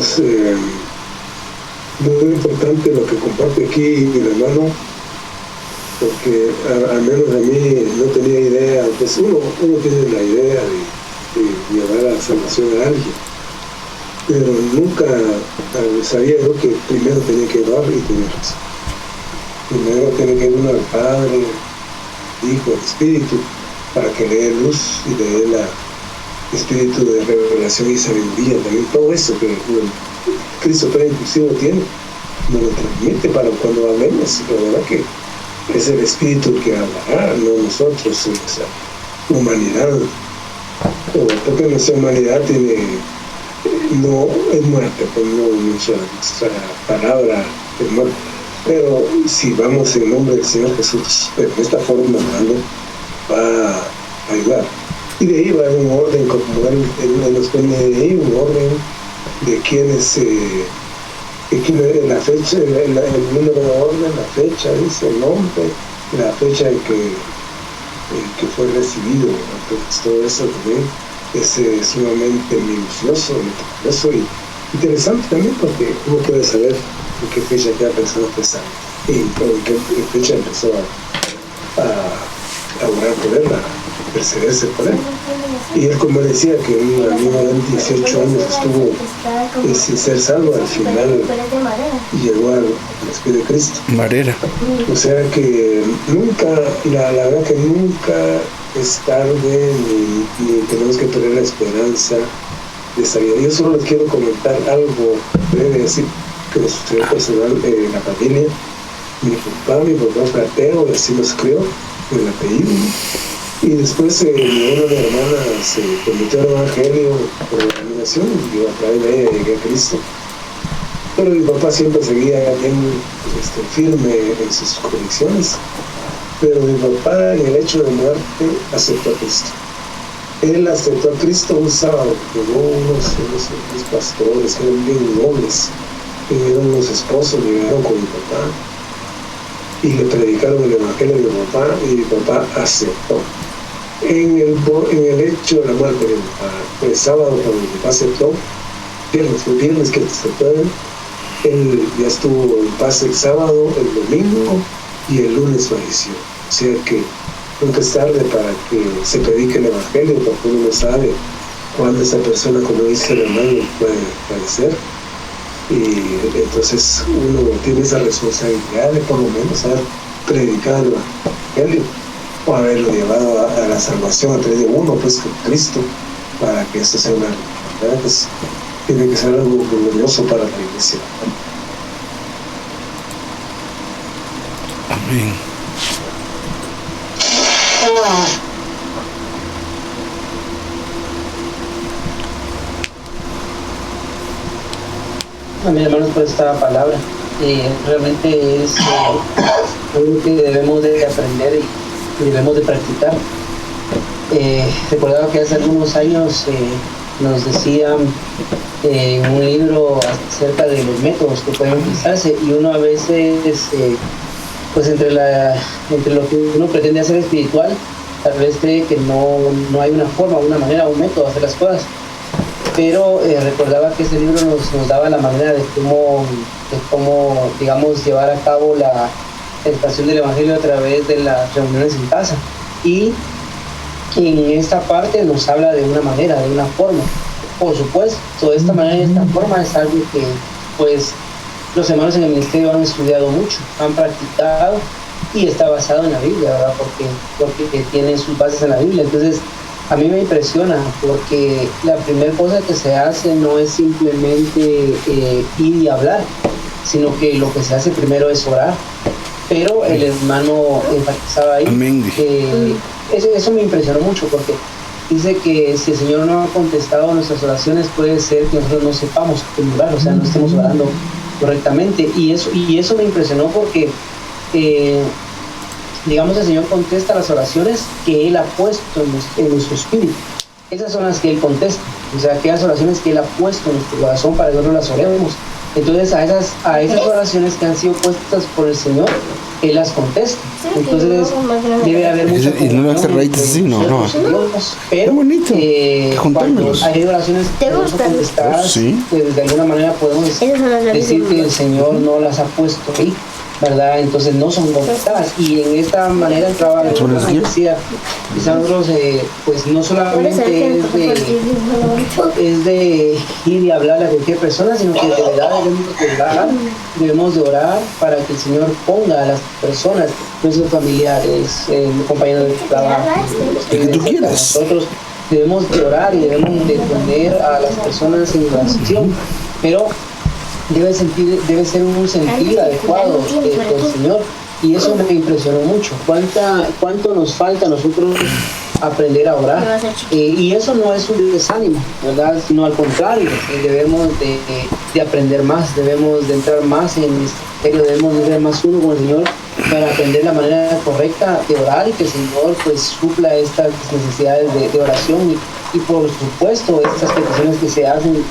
hermanos, muy importante lo que comparte aquí mi hermano, porque al menos a mí no tenía idea. Pues uno tiene la idea de llevar a la salvación a alguien, pero nunca sabía yo que primero tenía que orar y tener razón. Primero tiene que ir uno al Padre, Hijo, Espíritu, para que le dé luz y le dé el espíritu de revelación y sabiduría también. Todo eso que Cristo todo inclusivo tiene, nos lo transmite para cuando hablemos. La verdad que es el espíritu el que hablará, no nosotros, nuestra humanidad. Porque nuestra humanidad no es muerte, pues no nuestra palabra es muerte. Pero si vamos en nombre del Señor Jesús, de esta forma hablando, va a ayudar. Y de ahí va un orden, como él nos pone de ahí, un orden de quienes, la fecha, el número de orden, la fecha, dice el nombre, la fecha en que fue recibido. Entonces todo eso también es sumamente minucioso, meticuloso y interesante también, porque uno puede saber en qué fecha cada persona empezó y en qué fecha empezó a orar por él, a perseverarse por él. Y él, como decía, que un amigo de él, 18 años, estuvo sin ser salvo, al final llegó al Espíritu de Cristo. Marera. O sea que nunca, la verdad que nunca es tarde, ni tenemos que perder la esperanza de salir. Yo solo les quiero comentar algo breve, así que me sucedió personal en la familia. Mi papá fue ateo y así nos crió, con el apellido. Y después una de mis hermanas se convirtió al Evangelio por la denominación y yo a través de ella llegué a Cristo. Pero mi papá siempre seguía bien firme en sus convicciones. Pero mi papá, en el hecho de muerte, aceptó a Cristo. Él aceptó a Cristo un sábado, llegó unos pastores que eran bien nobles, eran unos esposos, llegaron con mi papá y le predicaron el Evangelio a mi papá, y mi papá aceptó. En el hecho de la muerte de mi papá, el sábado cuando mi papá aceptó, fue viernes que aceptó él ya estuvo en paz el sábado, el domingo y el lunes falleció. O sea que nunca es tarde para que se predique el Evangelio, porque uno no sabe cuándo esa persona, como dice el hermano, puede fallecer. Y entonces uno tiene esa responsabilidad de por lo menos haber predicado el Evangelio o haberlo llevado a la salvación a través de uno, pues con Cristo, para que esto sea una realidad. Pues tiene que ser algo glorioso para la iglesia. Amén. Amén, hermanos, por esta palabra. Realmente es algo que debemos de aprender y debemos de practicar. Recordaba que hace algunos años nos decían en un libro acerca de los métodos que pueden utilizarse, y uno a veces, pues entre lo que uno pretende hacer espiritual, tal vez cree que no hay una forma, una manera, un método de hacer las cosas. Pero recordaba que ese libro nos daba la manera de cómo, digamos, llevar a cabo la expansión del Evangelio a través de las reuniones en casa. Y en esta parte nos habla de una manera, de una forma. Por supuesto, de esta manera y de esta forma es algo que, pues, los hermanos en el ministerio han estudiado mucho, han practicado, y está basado en la Biblia, ¿verdad? Porque tiene sus bases en la Biblia. Entonces, a mí me impresiona, porque la primera cosa que se hace no es simplemente ir y hablar, sino que lo que se hace primero es orar. Pero el hermano enfatizaba ahí que eso me impresionó mucho, porque dice que si el Señor no ha contestado nuestras oraciones, puede ser que nosotros no sepamos cómo orar, o sea, no estemos orando correctamente. Y eso me impresionó porque digamos, el Señor contesta las oraciones que Él ha puesto en nuestro espíritu. Esas son las que Él contesta, o sea, aquellas oraciones que Él ha puesto en nuestro corazón para que nosotros las oremos. Entonces a esas oraciones que han sido puestas por el Señor, Él las contesta. Entonces debe haber mucha y no lo hace raíz así, no. Pero bonito. Cuando hay oraciones que no son contestadas, pues de alguna manera podemos decir que el Señor no las ha puesto ahí, ¿verdad? Entonces no son contestadas. Y en esta manera entraba lo que decía, quizá nosotros pues no solamente es de ir y hablarle a cualquier persona, sino que de verdad debemos de orar para que el Señor ponga a las personas, nuestros familiares, compañeros de trabajo, nosotros debemos de orar y debemos de poner a las personas en oración, pero debe ser un sentir adecuado del Señor, y eso me impresionó mucho. ¿Cuánto nos falta a nosotros aprender a orar? Y eso no es un desánimo, ¿verdad? Sino al contrario, debemos de aprender más, debemos de entrar más en el misterio, debemos de ser más uno con el Señor para aprender la manera correcta de orar, y que el Señor pues supla estas necesidades de oración y por supuesto estas peticiones que se hacen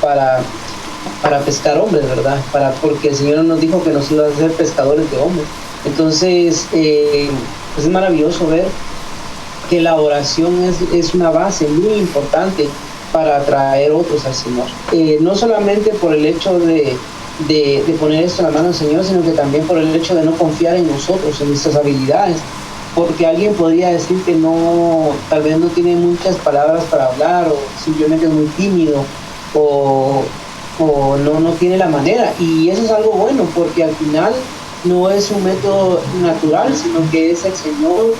para pescar hombres, ¿verdad? Porque el Señor nos dijo que nos iba a hacer pescadores de hombres. Entonces, pues es maravilloso ver que la oración es una base muy importante para atraer otros al Señor. No solamente por el hecho de poner esto en la mano del Señor, sino que también por el hecho de no confiar en nosotros, en nuestras habilidades. Porque alguien podría decir que tal vez no tiene muchas palabras para hablar, o simplemente es muy tímido, o no tiene la manera, y eso es algo bueno, porque al final no es un método natural, sino que es el Señor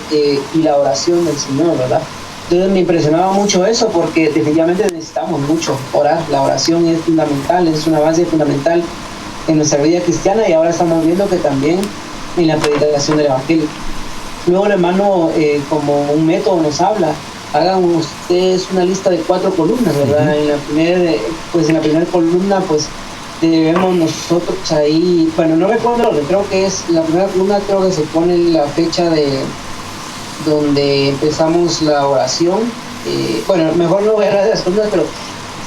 y la oración del Señor, ¿verdad? Entonces me impresionaba mucho eso, porque definitivamente necesitamos mucho orar. La oración es fundamental, es una base fundamental en nuestra vida cristiana, y ahora estamos viendo que también en la predicación del Evangelio. Luego el hermano como un método nos habla: hagan ustedes una lista de 4 columnas, ¿verdad? En la primera columna, pues debemos nosotros ahí, bueno, no recuerdo, creo que es la primera columna, creo que se pone la fecha de donde empezamos la oración. Bueno, mejor no voy a hablar de las columnas, pero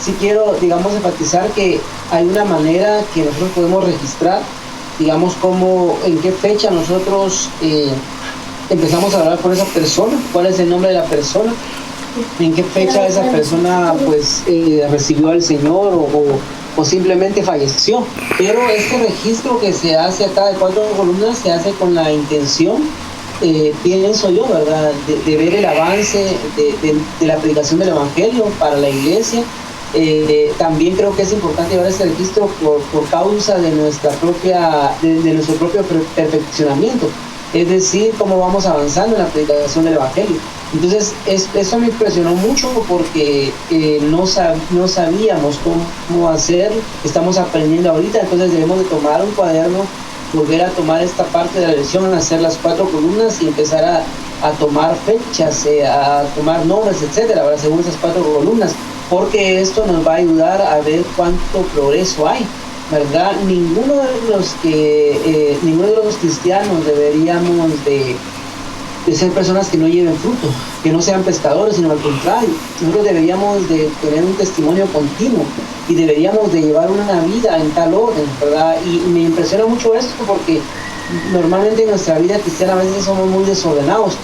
sí quiero, digamos, enfatizar que hay una manera que nosotros podemos registrar, digamos, en qué fecha nosotros empezamos a hablar con esa persona, cuál es el nombre de la persona, en qué fecha esa persona pues recibió al Señor o simplemente falleció. Pero este registro que se hace acá de 4 columnas se hace con la intención, pienso yo, ¿verdad?, de ver el avance de la predicación del Evangelio para la iglesia. También creo que es importante llevar este registro por causa de nuestro propio perfeccionamiento, es decir, cómo vamos avanzando en la predicación del Evangelio. Entonces eso me impresionó mucho, porque no sabíamos cómo hacer, estamos aprendiendo ahorita. Entonces debemos de tomar un cuaderno, volver a tomar esta parte de la lección, hacer las 4 columnas y empezar a tomar fechas, a tomar nombres, etcétera, según esas 4 columnas, porque esto nos va a ayudar a ver cuánto progreso hay, ¿verdad? Ninguno de los cristianos deberíamos de ser personas que no lleven fruto, que no sean pescadores, sino al contrario, nosotros deberíamos de tener un testimonio continuo y deberíamos de llevar una vida en tal orden, ¿verdad? Y me impresiona mucho esto, porque normalmente en nuestra vida cristiana a veces somos muy desordenados,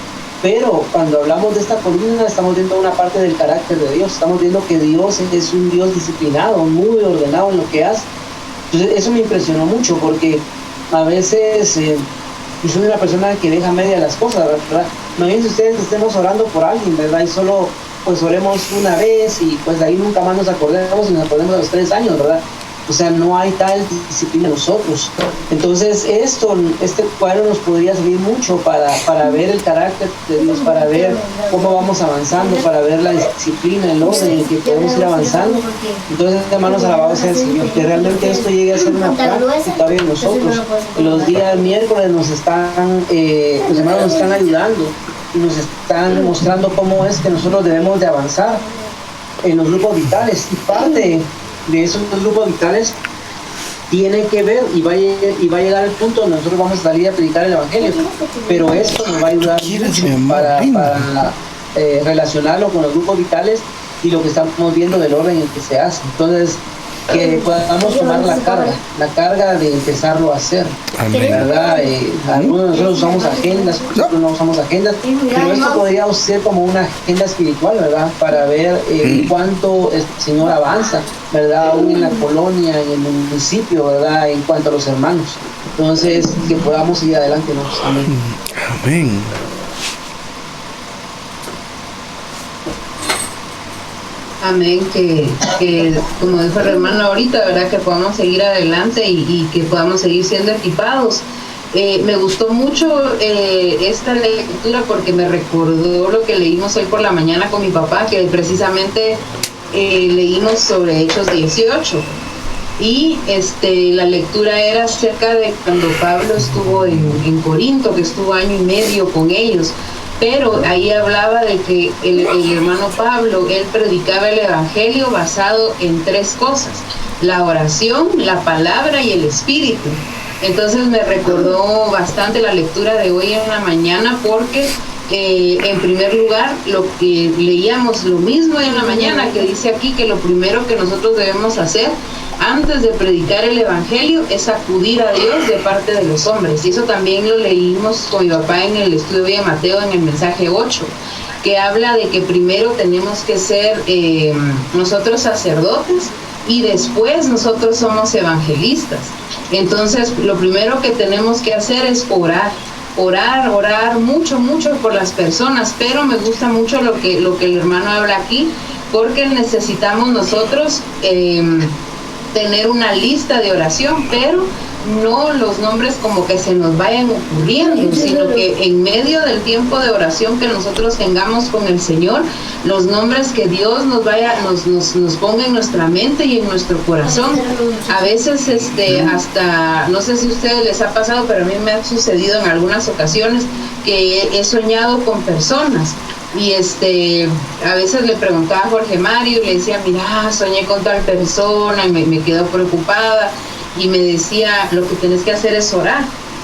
pero cuando hablamos de esta columna estamos viendo una parte del carácter de Dios, estamos viendo que Dios es un Dios disciplinado, muy ordenado en lo que hace. Entonces eso me impresionó mucho, porque a veces yo soy una persona que deja media las cosas, ¿verdad? Imagínense ustedes que estemos orando por alguien, ¿verdad? Y solo pues oremos una vez y pues de ahí nunca más nos acordemos, y nos acordemos a los 3 años, ¿verdad? O sea, no hay tal disciplina en nosotros. Entonces este cuadro nos podría servir mucho para ver el carácter de Dios, para ver cómo vamos avanzando, para ver la disciplina, el orden en el que podemos ir avanzando. Entonces, hermanos, alabados sea el Señor, que realmente esto llegue a ser una práctica en nosotros. Los días miércoles los hermanos nos están ayudando y nos están mostrando cómo es que nosotros debemos de avanzar en los grupos vitales, y parte de esos grupos vitales tiene que ver, y va a llegar el punto donde nosotros vamos a salir a predicar el Evangelio, pero esto nos va a ayudar para relacionarlo con los grupos vitales y lo que estamos viendo del orden en que se hace. Entonces que podamos tomar la carga de empezarlo a hacer. Amén. ¿Verdad? Algunos de nosotros usamos agendas, nosotros no usamos agendas, pero esto podría ser como una agenda espiritual, ¿verdad? Para ver cuánto el Señor avanza, ¿verdad? Aún en la colonia, en el municipio, ¿verdad? En cuanto a los hermanos. Entonces, que podamos ir adelante, ¿no? Amén. Amén. Amén, que como dijo el hermano ahorita, ¿verdad? Que podamos seguir adelante y que podamos seguir siendo equipados. Me gustó mucho esta lectura porque me recordó lo que leímos hoy por la mañana con mi papá, que precisamente leímos sobre Hechos 18. Y la lectura era acerca de cuando Pablo estuvo en Corinto, que estuvo 1 año y medio con ellos. Pero ahí hablaba de que el hermano Pablo, él predicaba el evangelio basado en 3 cosas: la oración, la palabra y el espíritu. Entonces me recordó bastante la lectura de hoy en la mañana porque en primer lugar lo que leíamos lo mismo en la mañana, que dice aquí que lo primero que nosotros debemos hacer antes de predicar el evangelio es acudir a Dios de parte de los hombres. Y eso también lo leímos con mi papá en el estudio de Mateo en el mensaje 8, que habla de que primero tenemos que ser nosotros sacerdotes y después nosotros somos evangelistas. Entonces lo primero que tenemos que hacer es orar mucho por las personas, pero me gusta mucho lo que el hermano habla aquí, porque necesitamos nosotros tener una lista de oración, pero no los nombres como que se nos vayan ocurriendo, sino que en medio del tiempo de oración que nosotros tengamos con el Señor, los nombres que Dios nos ponga en nuestra mente y en nuestro corazón. A veces hasta, no sé si a ustedes les ha pasado, pero a mí me ha sucedido en algunas ocasiones que he soñado con personas. Y a veces le preguntaba a Jorge Mario y le decía, mira, soñé con tal persona y me quedo preocupada, y me decía, lo que tienes que hacer es orar,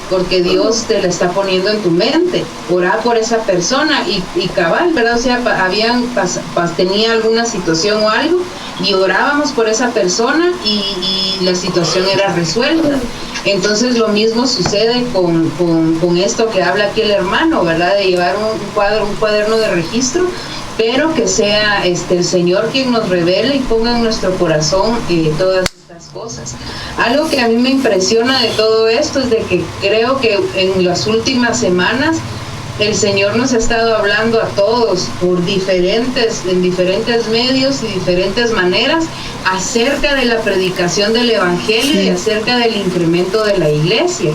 porque Dios te la está poniendo en tu mente, orar por esa persona y cabal, ¿verdad? O sea, tenía alguna situación o algo y orábamos por esa persona y la situación era resuelta. Entonces lo mismo sucede con esto que habla aquí el hermano, ¿verdad? De llevar un cuaderno de registro, pero que sea el Señor quien nos revele y ponga en nuestro corazón todas estas cosas. Algo que a mí me impresiona de todo esto es de que creo que en las últimas semanas el Señor nos ha estado hablando a todos en diferentes medios y diferentes maneras acerca de la predicación del evangelio y acerca del incremento de la iglesia.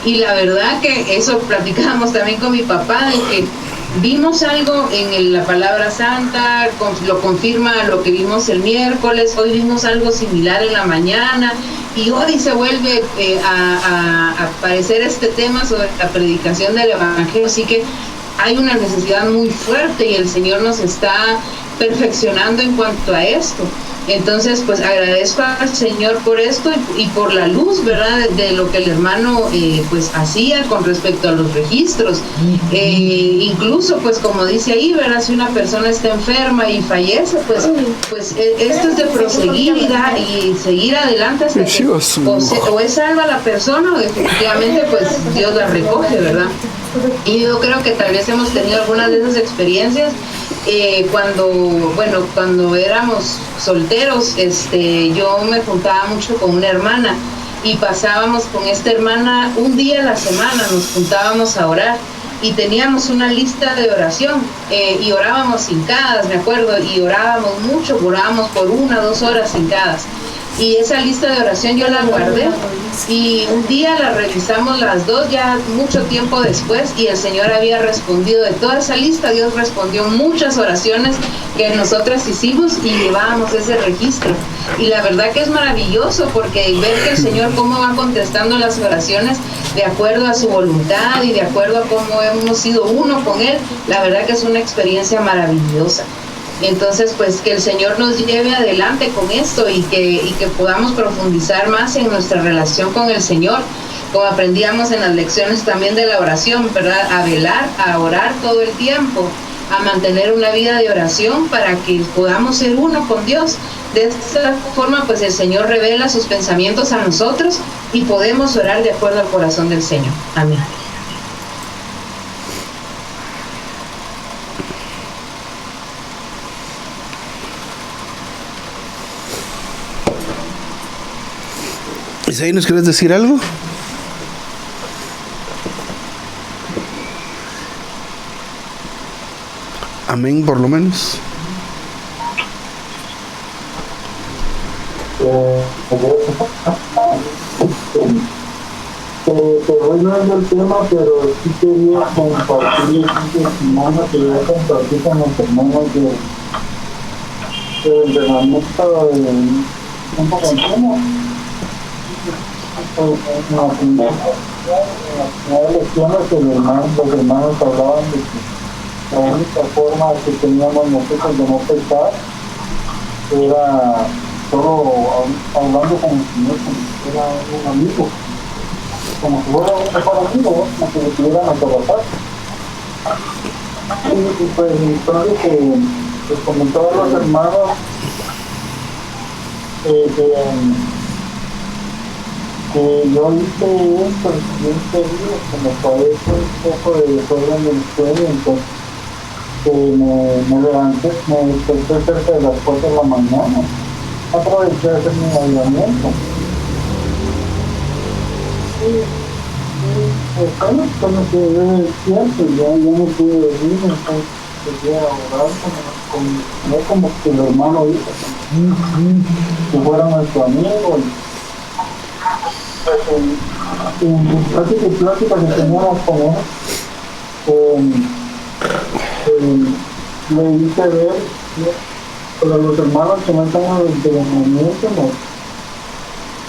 Y la verdad que eso platicábamos también con mi papá, de que vimos algo en la palabra santa, lo confirma lo que vimos el miércoles, hoy vimos algo similar en la mañana, y hoy se vuelve a aparecer este tema sobre la predicación del evangelio. Así que hay una necesidad muy fuerte y el Señor nos está perfeccionando en cuanto a esto. Entonces, pues agradezco al Señor por esto y por la luz, ¿verdad? De lo que el hermano pues hacía con respecto a los registros. Incluso, pues como dice ahí, ¿verdad? Si una persona está enferma y fallece, pues esto es de proseguir y seguir adelante hasta que o es salva la persona o definitivamente pues Dios la recoge, ¿verdad? Y yo creo que tal vez hemos tenido algunas de esas experiencias cuando éramos solteros. Yo me juntaba mucho con una hermana y pasábamos con esta hermana un día a la semana, nos juntábamos a orar y teníamos una lista de oración y orábamos hincadas, me acuerdo, y orábamos mucho, orábamos por 1 o 2 horas hincadas. Y esa lista de oración yo la guardé y un día la revisamos las dos ya mucho tiempo después y el Señor había respondido de toda esa lista. Dios respondió muchas oraciones que nosotras hicimos y llevábamos ese registro. Y la verdad que es maravilloso porque ver que el Señor cómo va contestando las oraciones de acuerdo a su voluntad y de acuerdo a cómo hemos sido uno con Él, la verdad que es una experiencia maravillosa. Entonces, pues que el Señor nos lleve adelante con esto y que podamos profundizar más en nuestra relación con el Señor, como aprendíamos en las lecciones también de la oración, ¿verdad? A velar, a orar todo el tiempo a mantener una vida de oración para que podamos ser uno con Dios. De esta forma, pues el Señor revela sus pensamientos a nosotros y podemos orar de acuerdo al corazón del Señor. Amén. Isaí, ¿nos quieres decir algo? Amén, por lo menos. Hoy no es el tema, pero sí quería compartir un testimonio que voy a compartir con los hermanos de entrenamiento un poco continuo. En las primeras lecciones los hermanos hablaban de que la única forma que teníamos nosotros de no pecar era solo hablando con el Señor como si fuera un amigo, como si fuera un mejor amigo, como si lo tuvieran a trabajar. Y pues entonces les comentaba a los hermanos que yo hice esto el siguiente día, que me parece un poco de desorden del sueño, entonces me levanté, me desperté cerca de las 4 de la mañana, aproveché de hacer mi bailamiento. Pues cuando se ve despierto, ya no pude dormir, entonces quería orar como que el hermano dijo, que fuera nuestro amigo. En plática que teníamos con él, le hice ver, pero los hermanos que no están en el entrenamiento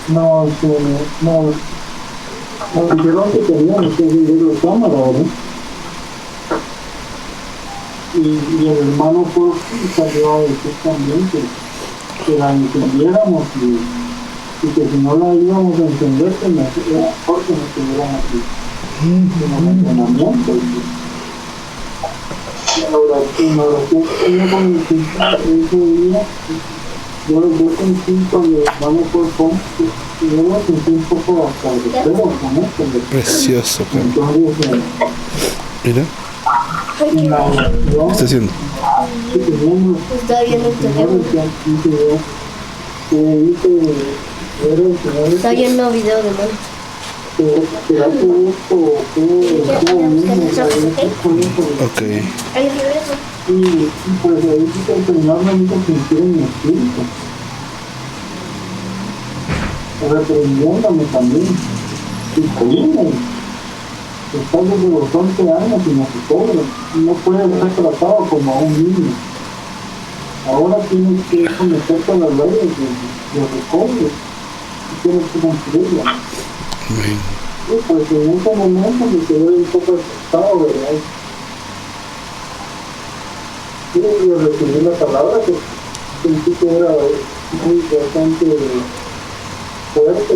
nos dijeron que teníamos que vivir los cámaras, ¿verdad? Y el hermano fue salió a decir también que la entendiéramos y que si no la íbamos a entender, que era mejor que nos tuvieran aquí en el entrenamiento. En la oración que tenía con el ese día, yo sentí cuando el hermano fue con y yo me sentí un poco hasta el deseo con esto. Precioso, entonces, mira. En la oración ¿Qué está haciendo? que teníamos, Está viendo el teléfono. Está viendo video de mano. Ok. Y pues ahí sí que el Señor me hizo sentir en mi espíritu, reprendiéndome también y dime, estás desde los 11 años y no te cobras, no puedes ser tratado como a un niño. Ahora tienes que someterte a las leyes de recobro y tienes que cumplirlas. Y pues en ese momento me quedé un poco asustado, ¿verdad? Y recibí la palabra que sentí que era muy bastante fuerte y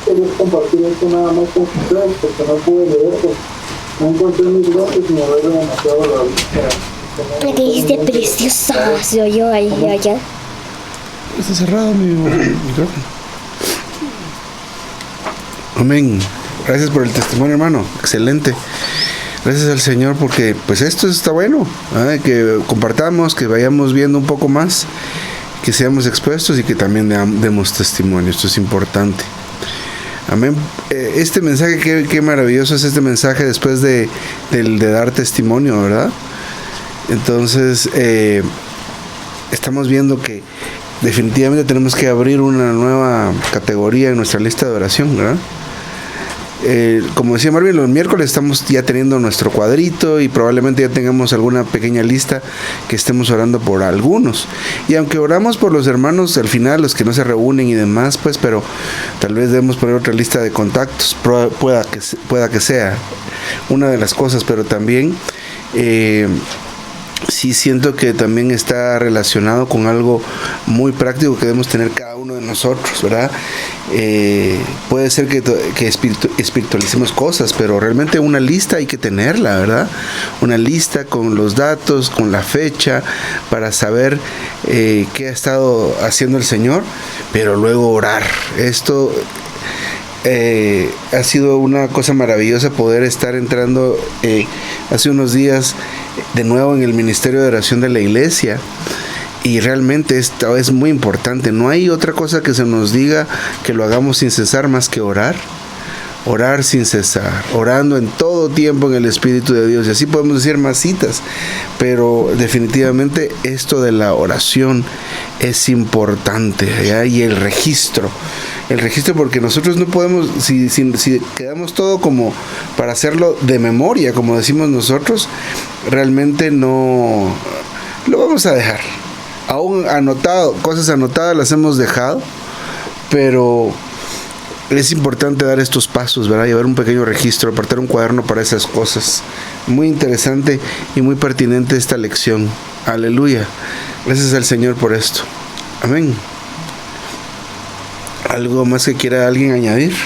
quería compartir esto nada más con ustedes porque no pude leer, pues no encontré mis bloques y me abrió demasiado la vista. La que dijiste preciosa, se oyó ahí allá. Está cerrado mi micrófono. Amén. Gracias por el testimonio, hermano. Excelente. Gracias al Señor porque pues esto está bueno, ¿eh? Que compartamos, que vayamos viendo un poco más, que seamos expuestos y que también demos testimonio. Esto es importante. Amén. Este mensaje, qué maravilloso es este mensaje después de dar testimonio, ¿verdad? Entonces, estamos viendo que definitivamente tenemos que abrir una nueva categoría en nuestra lista de oración, ¿verdad? Como decía Marvin, los miércoles estamos ya teniendo nuestro cuadrito y probablemente ya tengamos alguna pequeña lista que estemos orando por algunos. Y aunque oramos por los hermanos al final, los que no se reúnen y demás, pues, pero tal vez debemos poner otra lista de contactos, pueda que sea una de las cosas, pero también sí siento que también está relacionado con algo muy práctico que debemos tener cada uno de nosotros, ¿verdad? Puede ser que espiritualicemos cosas, pero realmente una lista hay que tenerla, ¿verdad? Una lista con los datos, con la fecha, para saber qué ha estado haciendo el Señor, pero luego orar. Esto ha sido una cosa maravillosa poder estar entrando hace unos días de nuevo en el ministerio de oración de la iglesia, y realmente esto es muy importante. No hay otra cosa que se nos diga que lo hagamos sin cesar más que orar sin cesar, orando en todo tiempo en el Espíritu de Dios. Y así podemos decir más citas, pero definitivamente esto de la oración es importante, ¿ya? Y el registro, porque nosotros no podemos, si quedamos todo como para hacerlo de memoria, como decimos nosotros, realmente no lo vamos a dejar. Aún anotado, cosas anotadas las hemos dejado, pero es importante dar estos pasos, ¿verdad? Llevar un pequeño registro, apartar un cuaderno para esas cosas. Muy interesante y muy pertinente esta lección. Aleluya. Gracias al Señor por esto. Amén. ¿Algo más que quiera alguien añadir?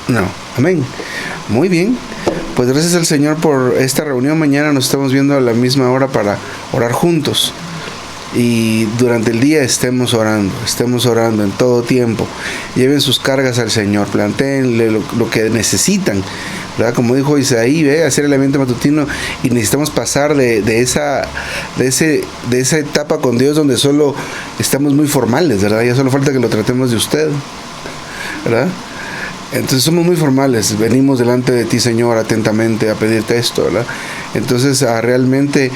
No. Amén. Muy bien. Pues gracias al Señor por esta reunión. Mañana nos estamos viendo a la misma hora para orar juntos. Y durante el día estemos orando en todo tiempo. Lleven sus cargas al Señor, plantéenle lo que necesitan, ¿verdad? Como dijo Isaí, hacer el alimento matutino, y necesitamos pasar de esa etapa con Dios donde solo estamos muy formales, ¿verdad? Ya solo falta que lo tratemos de usted, ¿verdad? Entonces somos muy formales, venimos delante de ti, Señor, atentamente a pedirte esto, ¿verdad? Entonces a realmente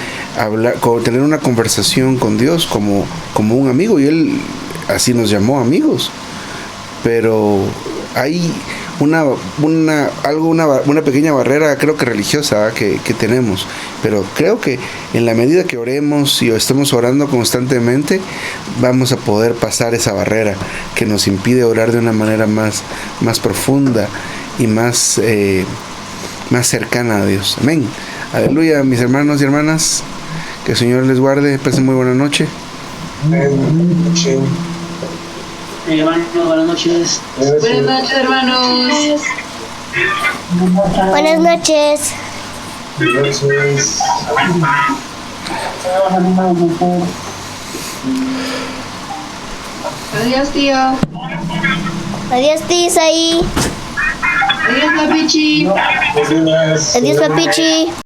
tener una conversación con Dios como un amigo, y Él así nos llamó amigos. Pero hay una pequeña barrera, creo que religiosa, que tenemos, pero creo que en la medida que oremos y estemos orando constantemente, vamos a poder pasar esa barrera que nos impide orar de una manera más profunda y más cercana a Dios. Amén. Aleluya, mis hermanos y hermanas, que el Señor les guarde. Pasen muy buena noche. Hermanos, buenas noches. Buenas noches, hermanos. Buenas noches. Adiós, tío. Adiós, Tis ahí. Adiós, papichi. Adiós, papichi.